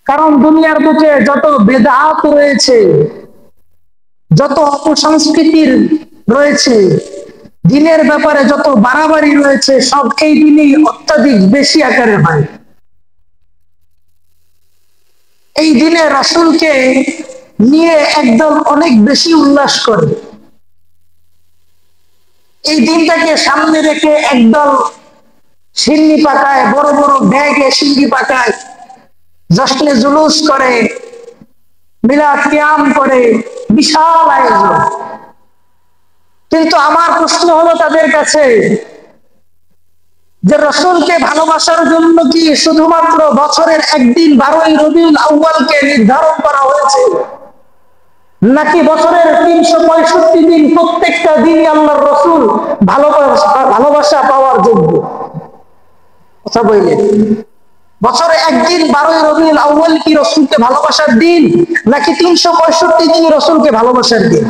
কারণ দুনিয়ার বুকে যত বেদাত রয়েছে, যত অপসংস্কৃতির রয়েছে, দিনের ব্যাপারে যত বাড়াবাড়ি রয়েছে, সব এই দিনেই অত্যাধিক বেশি আকারে হয়। এই দিনে রাসূলকে নিয়ে একদল অনেক বেশি উল্লাস করে। এই দিনটাকে সামনে রেখে একদল সিন্নি পাকায়, বড় বড় ব্যাগে সিন্নি পাকায়, জশ্নে জুলুস করে, মিলাদ কিয়াম করে, বিশাল আয়োজন। কিন্তু আমার প্রশ্ন হলো তাদের কাছে যে রাসূলকে ভালোবাসার জন্য কি শুধুমাত্র বছরের একদিন 12ই রবিউল আউয়ালকে নির্ধারণ করা হয়েছে, নাকি বছরের 365 দিন প্রত্যেকটা দিনই আল্লাহর রাসূল ভালোবাসা পাওয়ার যোগ্য? কথা বললেন। বছরে একদিন 12ই রবিউল আউয়াল কি রাসূলকে ভালোবাসার দিন, নাকি 365 দিন রাসূলকে ভালোবাসার দিন?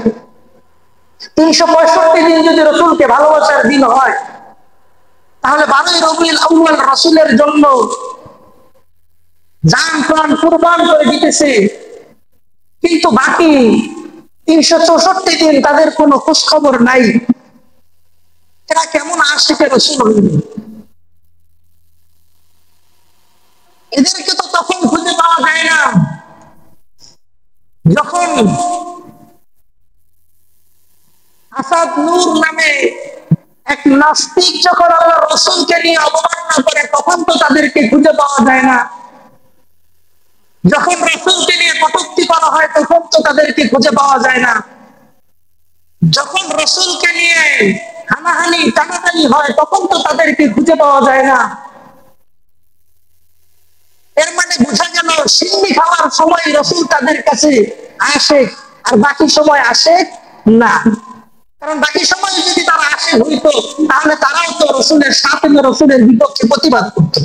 365 দিন যদি রাসূলকে ভালোবাসার দিন হয়, তাহলে 12ই রবিউল আউয়াল রাসূলের জন্য জান প্রাণ কুরবান করে দিতেছে, কিন্তু বাকি 364 দিন তাদের কোনো খোঁজ খবর নাই। এরা কেমন আশিকে রাসূল হইল? এদেরকে তো তখন খুঁজে পাওয়া যায় না যখন আসাদ নূর নামে এক নাস্তিক যখন আল্লাহ রাসূলকে নিয়ে অবমাননা করে, তখন তো তাদেরকে খুঁজে পাওয়া যায় না। যখন রাসূলকে নিয়ে কটূক্তি করা হয়, তখন তো তাদেরকে খুঁজে পাওয়া যায় না। যখন রাসূলকে নিয়ে হানাহানি টানাটানি হয়, তখন তো তাদেরকে খুঁজে পাওয়া যায় না। এর মানে বোঝা গেল সিন্নি খাওয়ার সময় রাসূল তাদের কাছে আসে, আর বাকি সময় আসে না। কারণ বাকি সময় যদি তারা আসে হইতো, তাহলে তারাও তো রাসূলের সাথে রাসূলের বিপক্ষে প্রতিবাদ করতো।